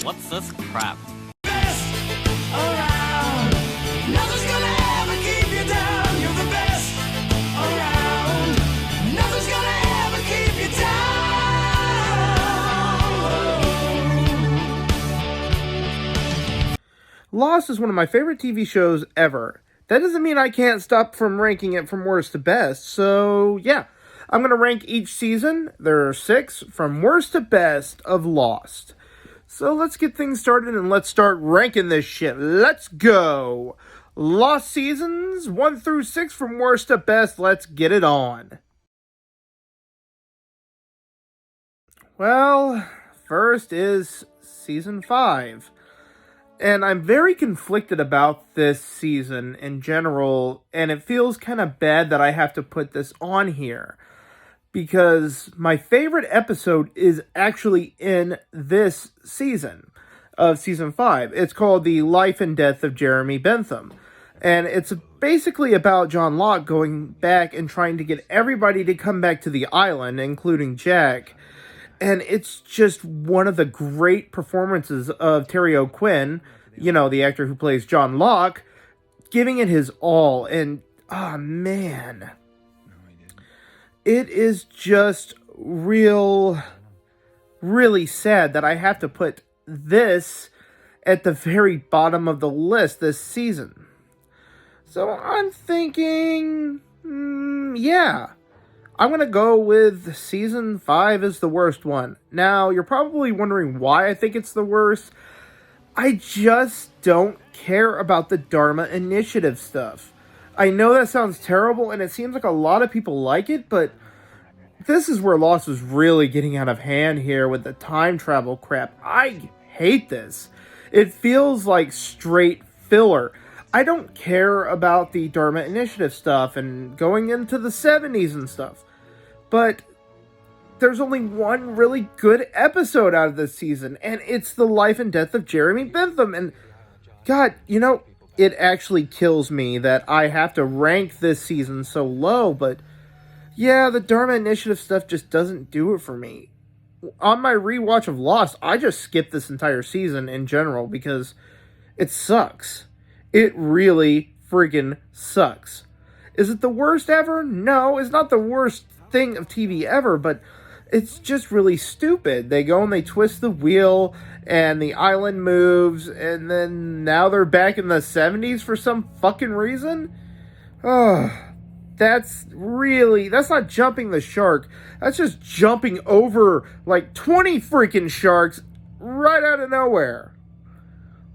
What's this crap? Lost is one of my favorite TV shows ever. That doesn't mean I can't stop from ranking it from worst to best, so yeah. I'm going to rank each season, there are 6, from worst to best of Lost. So let's get things started and let's start ranking this shit. Let's go! Lost seasons 1 through 6 from worst to best, let's get it on. Well, first is season 5. And I'm very conflicted about this season in general, and it feels kind of bad that I have to put this on here. Because my favorite episode is actually in this season of season 5. It's called The Life and Death of Jeremy Bentham. And it's basically about John Locke going back and trying to get everybody to come back to the island, including Jack. And it's just one of the great performances of Terry O'Quinn, you know, the actor who plays John Locke, giving it his all. And, oh man, it is just really sad that I have to put this at the very bottom of the list this season. So I'm thinking, yeah. I'm going to go with season 5 as the worst one. Now, you're probably wondering why I think it's the worst. I just don't care about the Dharma Initiative stuff. I know that sounds terrible, and it seems like a lot of people like it, but this is where Lost was really getting out of hand here with the time travel crap. I hate this. It feels like straight filler. I don't care about the Dharma Initiative stuff and going into the 70s and stuff. But there's only one really good episode out of this season, and it's The Life and Death of Jeremy Bentham. And God, you know, it actually kills me that I have to rank this season so low, but yeah, the Dharma Initiative stuff just doesn't do it for me. On my rewatch of Lost, I just skipped this entire season in general because it sucks. It really friggin' sucks. Is it the worst ever? No, it's not the worst thing of TV ever, but it's just really stupid. They go and they twist the wheel, and the island moves, and then now they're back in the 70s for some fucking reason? Oh, that's not jumping the shark. That's just jumping over like 20 freaking sharks right out of nowhere.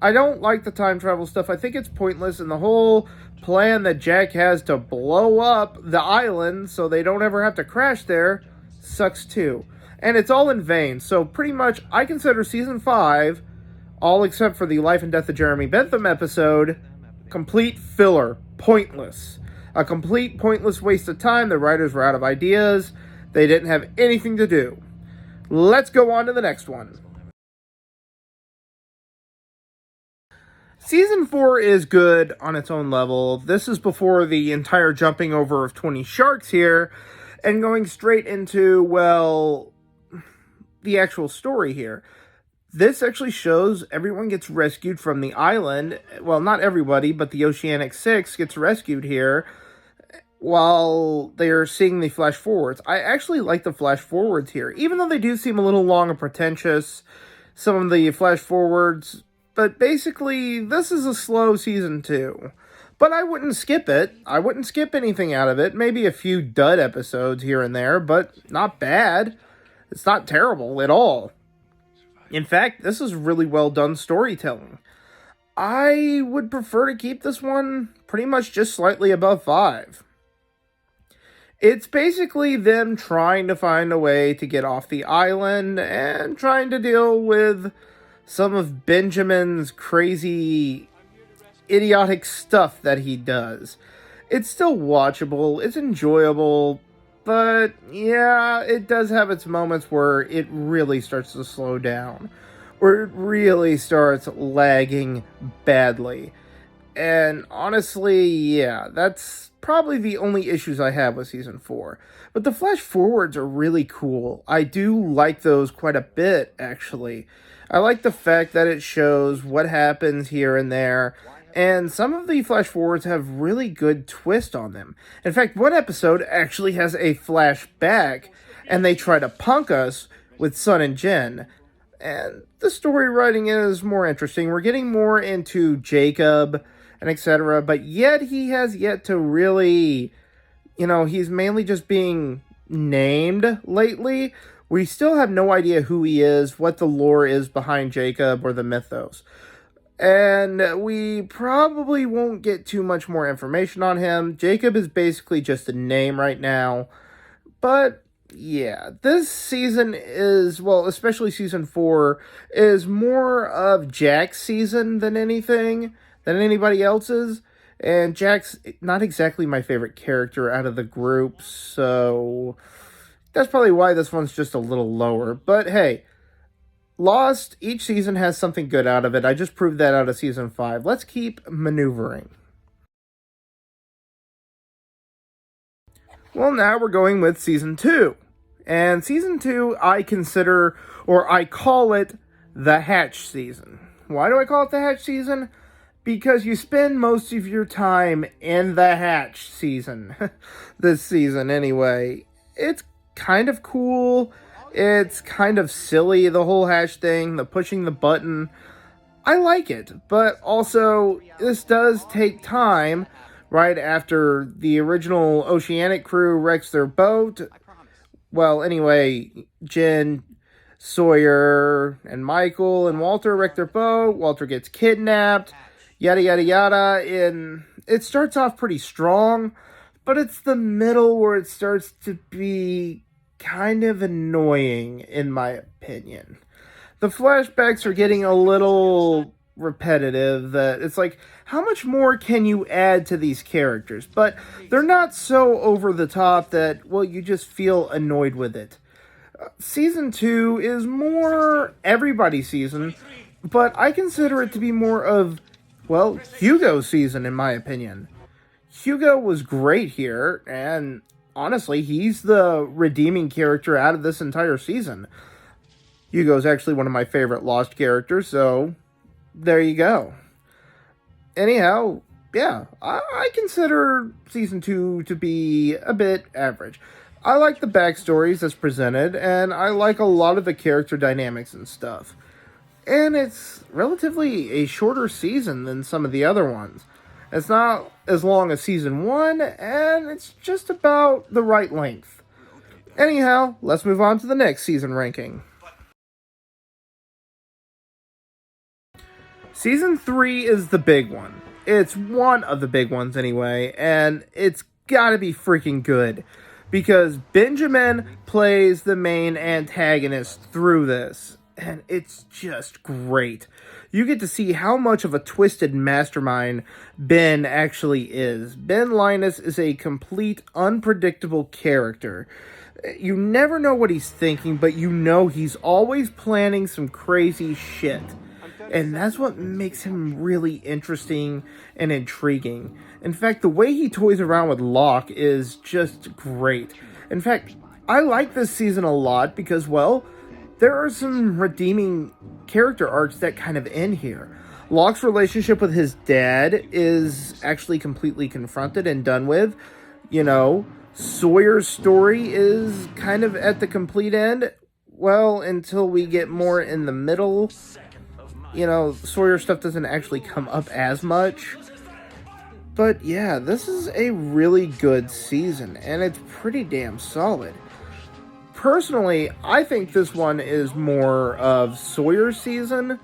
I don't like the time travel stuff. I think it's pointless, and the whole plan that Jack has to blow up the island so they don't ever have to crash there sucks too. And it's all in vain. So pretty much I consider season 5, all except for the Life and Death of Jeremy Bentham episode, complete filler. Pointless. A complete pointless waste of time. The writers were out of ideas. They didn't have anything to do. Let's go on to the next one. Season 4 is good on its own level. This is before the entire jumping over of 20 sharks here, and going straight into, well, the actual story here. This actually shows everyone gets rescued from the island. Well, not everybody, but the Oceanic Six gets rescued here while they're seeing the flash forwards. I actually like the flash forwards here, even though they do seem a little long and pretentious, some of the flash forwards. But basically, this is a slow season 2. But I wouldn't skip it. I wouldn't skip anything out of it. Maybe a few dud episodes here and there, but not bad. It's not terrible at all. In fact, this is really well done storytelling. I would prefer to keep this one pretty much just slightly above 5. It's basically them trying to find a way to get off the island and trying to deal with some of Benjamin's crazy, idiotic stuff that he does. It's still watchable, it's enjoyable, but yeah, it does have its moments where it really starts to slow down, where it really starts lagging badly. And honestly, yeah, that's probably the only issues I have with Season 4. But the flash forwards are really cool. I do like those quite a bit, actually. I like the fact that it shows what happens here and there, and some of the flash forwards have really good twist on them. In fact, one episode actually has a flashback, and they try to punk us with Sun and Jin. And the story writing is more interesting. We're getting more into Jacob and etc., but yet he has yet to really, he's mainly just being named lately. We still have no idea who he is, what the lore is behind Jacob or the mythos. And we probably won't get too much more information on him. Jacob is basically just a name right now. But yeah, this season is, well, especially season 4, is more of Jack's season than anything, than anybody else's. And Jack's not exactly my favorite character out of the group, so that's probably why this one's just a little lower. But hey, Lost, each season has something good out of it. I just proved that out of season 5. Let's keep maneuvering. Well, now we're going with season 2. And season 2, I consider, or I call it, the Hatch season. Why do I call it the Hatch season? Because you spend most of your time in the Hatch season. This season, anyway. It's kind of cool. It's kind of silly, the whole Hatch thing, the pushing the button. I like it, but also, this does take time. Right after the original Oceanic crew wrecks their boat. Well, anyway, Jin, Sawyer, and Michael and Walter wreck their boat. Walter gets kidnapped. Yada, yada, yada. And it starts off pretty strong, but it's the middle where it starts to be kind of annoying, in my opinion. The flashbacks are getting a little repetitive, that it's like, how much more can you add to these characters? But they're not so over the top that, well, you just feel annoyed with it. Season 2 is more everybody's season, but I consider it to be more of, well, Hugo's season, in my opinion. Hugo was great here, and honestly, he's the redeeming character out of this entire season. Hugo's actually one of my favorite Lost characters, so there you go. Anyhow, yeah, I consider season 2 to be a bit average. I like the backstories that's presented, and I like a lot of the character dynamics and stuff. And it's relatively a shorter season than some of the other ones. It's not as long as season 1, and it's just about the right length. Anyhow, let's move on to the next season ranking. Season 3 is the big one. It's one of the big ones anyway, and it's gotta be freaking good. Because Benjamin plays the main antagonist through this, and it's just great. You get to see how much of a twisted mastermind Ben actually is. Ben Linus is a complete, unpredictable character. You never know what he's thinking, but you know he's always planning some crazy shit. And that's what makes him really interesting and intriguing. In fact, the way he toys around with Locke is just great. In fact, I like this season a lot because, well, there are some redeeming character arcs that kind of end here. Locke's relationship with his dad is actually completely confronted and done with. Sawyer's story is kind of at the complete end. Well, until we get more in the middle. Sawyer stuff doesn't actually come up as much. But yeah, this is a really good season, and it's pretty damn solid. Personally, I think this one is more of Sawyer's season,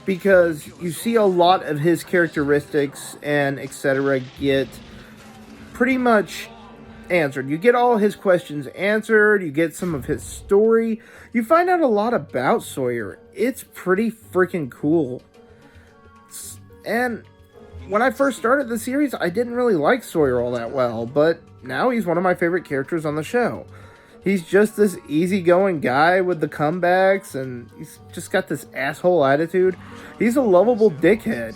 because you see a lot of his characteristics and etc. get pretty much answered. You get all his questions answered, you get some of his story, you find out a lot about Sawyer. It's pretty freaking cool. And when I first started the series, I didn't really like Sawyer all that well, but now he's one of my favorite characters on the show. He's just this easygoing guy with the comebacks, and he's just got this asshole attitude. He's a lovable dickhead.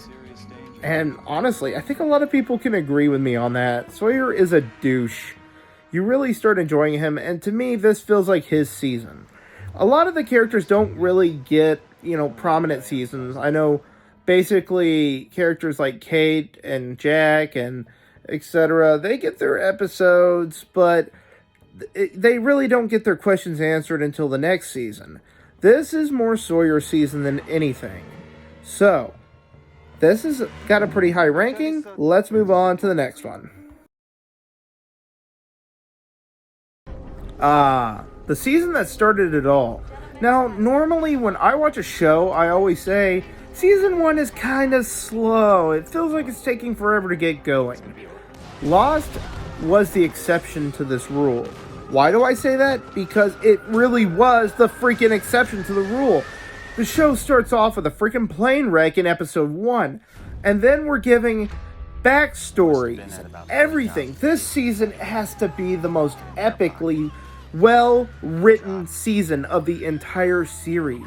And honestly, I think a lot of people can agree with me on that. Sawyer is a douche. You really start enjoying him, and to me, this feels like his season. A lot of the characters don't really get prominent seasons. I know basically characters like Kate and Jack and etc. They get their episodes, but they really don't get their questions answered until the next season. This is more Sawyer season than anything. So, this has got a pretty high ranking. Let's move on to the next one. The season that started it all. Now, normally when I watch a show, I always say, Season 1 is kind of slow. It feels like it's taking forever to get going. Lost was the exception to this rule. Why do I say that? Because it really was the freaking exception to the rule. The show starts off with a freaking plane wreck in episode 1. And then we're giving backstories, everything. This season has to be the most epically well-written season of the entire series.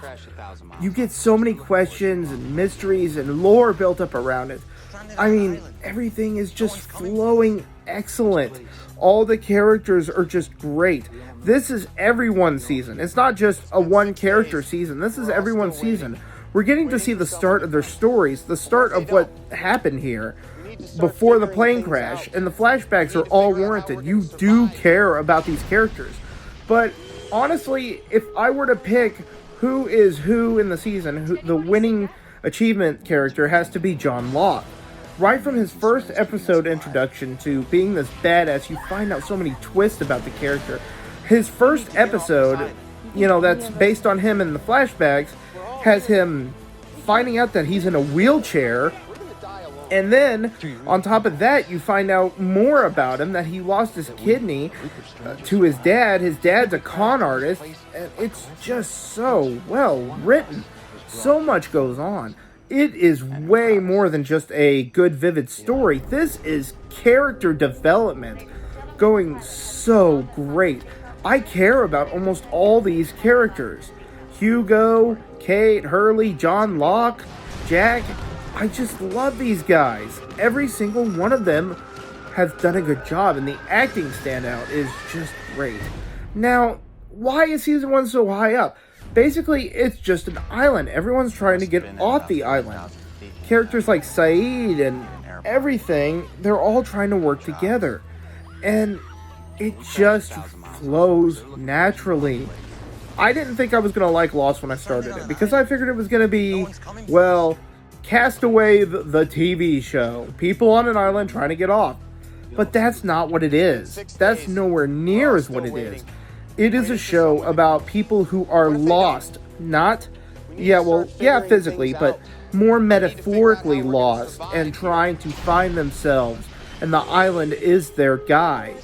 You get so many questions and mysteries and lore built up around it. I mean, everything is just flowing excellent. All the characters are just great. This is everyone's season. It's not just a one-character season. This is everyone's season. We're getting to see the start of their stories, the start of what happened here before the plane crash, and the flashbacks are all warranted. You do care about these characters. But honestly, if I were to pick who is who in the season, the winning achievement character has to be John Locke. Right from his first episode introduction to being this badass, you find out so many twists about the character. His first episode, that's based on him in the flashbacks, has him finding out that he's in a wheelchair. And then, on top of that, you find out more about him, that he lost his kidney to his dad. His dad's a con artist, and it's just so well written. So much goes on. It is way more than just a good, vivid story. This is character development going so great. I care about almost all these characters. Hugo, Kate, Hurley, John Locke, Jack. I just love these guys. Every single one of them has done a good job, and the acting standout is just great. Now, why is season 1 so high up? Basically, it's just an island. Everyone's trying to get off the island. Characters like Saeed and everything, they're all trying to work together. And it just flows naturally. I didn't think I was going to like Lost when I started it, because I figured it was going to be, Castaway, the TV show. People on an island trying to get off. But that's not what it is. That's nowhere near as what it is. It is a show about people who are lost. Not, physically, but more metaphorically lost and trying to find themselves. And the island is their guide.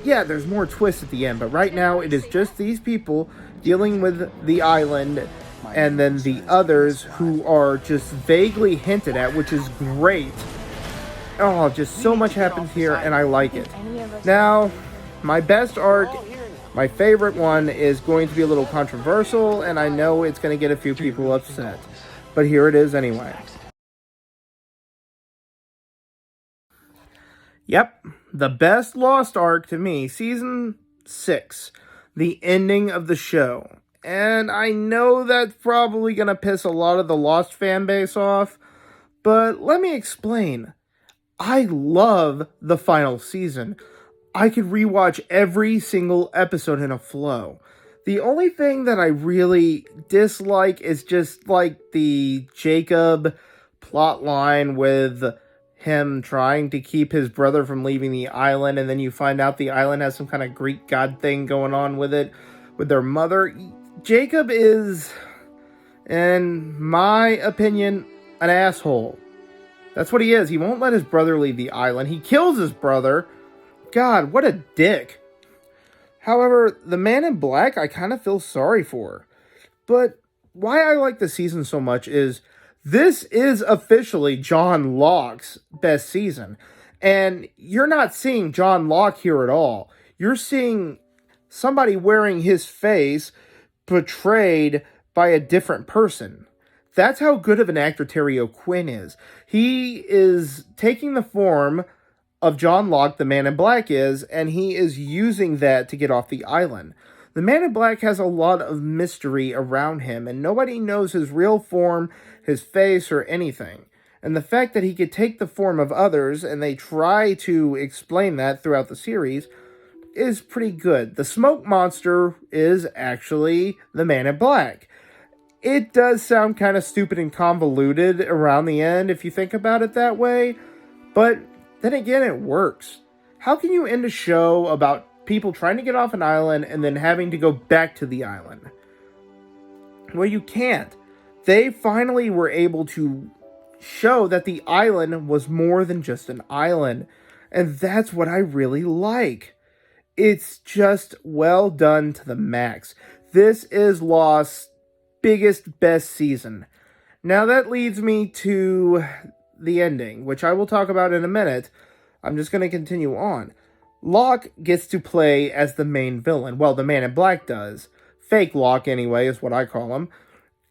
Yeah, there's more twists at the end, but right now it is just these people dealing with the island and then the others who are just vaguely hinted at, which is great. Oh, just so much happens here, and I like it. Now, my best arc, my favorite one, is going to be a little controversial, and I know it's going to get a few people upset. But here it is anyway. Yep, the best Lost arc to me, season 6, the ending of the show. And I know that's probably going to piss a lot of the Lost fan base off, but let me explain. I love the final season. I could rewatch every single episode in a flow. The only thing that I really dislike is just like the Jacob plotline with him trying to keep his brother from leaving the island, and then you find out the island has some kind of Greek god thing going on with it, with their mother. Jacob is, in my opinion, an asshole. That's what he is. He won't let his brother leave the island. He kills his brother. God, what a dick. However, the Man in Black, I kind of feel sorry for. But why I like the season so much is this is officially John Locke's best season. And you're not seeing John Locke here at all. You're seeing somebody wearing his face portrayed by a different person. That's how good of an actor Terry O'Quinn is. He is taking the form of John Locke, the Man in Black is, and he is using that to get off the island. The Man in Black has a lot of mystery around him, and nobody knows his real form, his face, or anything. And the fact that he could take the form of others, and they try to explain that throughout the series, is pretty good. The smoke monster is actually the Man in Black. It does sound kind of stupid and convoluted around the end if you think about it that way, but then again, it works. How can you end a show about people trying to get off an island and then having to go back to the island? Well, you can't. They finally were able to show that the island was more than just an island, and that's what I really like. It's just well done to the max. This is Lost's biggest, best season. Now that leads me to the ending, which I will talk about in a minute. I'm just going to continue on. Locke gets to play as the main villain. Well, the Man in Black does. Fake Locke, anyway, is what I call him.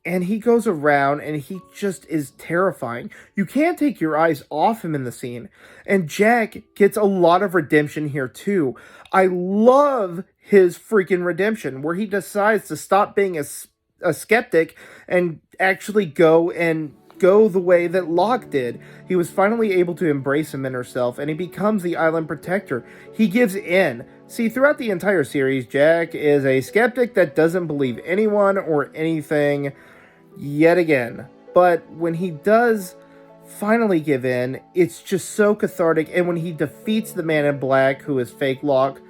And he goes around and he just is terrifying. You can't take your eyes off him in the scene. And Jack gets a lot of redemption here too. I love his freaking redemption where he decides to stop being a skeptic and actually go the way that Locke did. He was finally able to embrace him in herself, and he becomes the island protector. He gives in. See, throughout the entire series, Jack is a skeptic that doesn't believe anyone or anything yet again. But when he does finally give in, it's just so cathartic, and when he defeats the Man in Black, who is fake Locke,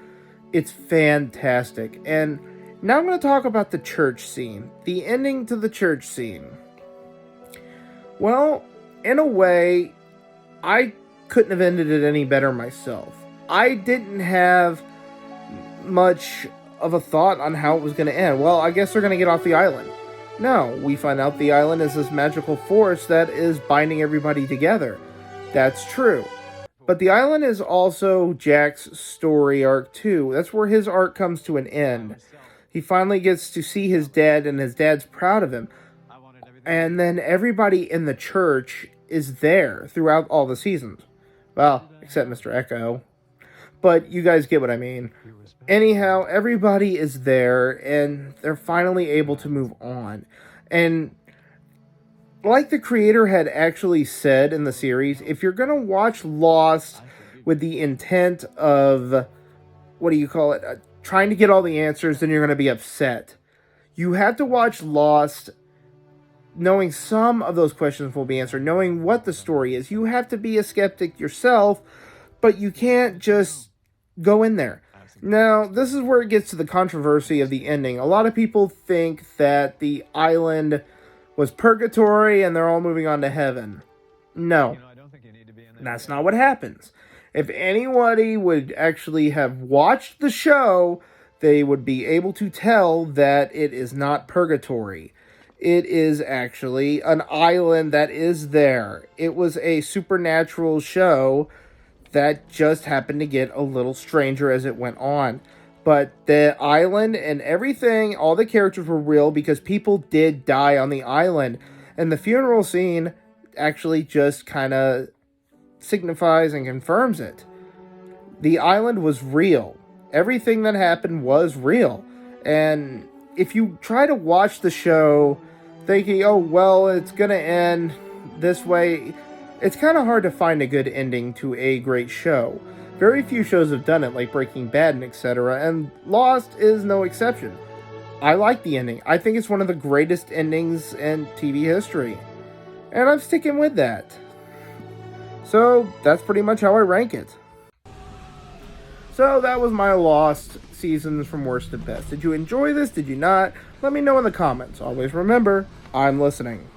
it's fantastic. And now I'm going to talk about the church scene. The ending to the church scene. Well, in a way, I couldn't have ended it any better myself. I didn't have much of a thought on how it was going to end. Well, I guess they're going to get off the island. No, we find out the island is this magical force that is binding everybody together. That's true. But the island is also Jack's story arc too. That's where his arc comes to an end. He finally gets to see his dad, and his dad's proud of him. And then everybody in the church is there throughout all the seasons. Well, except Mr. Echo. But you guys get what I mean. Anyhow, everybody is there, and they're finally able to move on. And like the creator had actually said in the series, if you're going to watch Lost with the intent of, trying to get all the answers, then you're going to be upset. You have to watch Lost knowing some of those questions will be answered, knowing what the story is. You have to be a skeptic yourself, but you can't just go in there. Now, this is where it gets to the controversy of the ending. A lot of people think that the island was purgatory and they're all moving on to heaven. No, that's not what happens. If anybody would actually have watched the show, they would be able to tell that it is not purgatory. It is actually an island that is there. It was a supernatural show that just happened to get a little stranger as it went on. But the island and everything, all the characters were real because people did die on the island. And the funeral scene actually just kind of signifies and confirms it. The island was real. Everything that happened was real. And if you try to watch the show thinking, oh, well, it's going to end this way, it's kind of hard to find a good ending to a great show. Very few shows have done it, like Breaking Bad and etc., and Lost is no exception. I like the ending. I think it's one of the greatest endings in TV history. And I'm sticking with that. So, that's pretty much how I rank it. So, that was my Lost seasons from worst to best. Did you enjoy this? Did you not? Let me know in the comments. Always remember, I'm listening.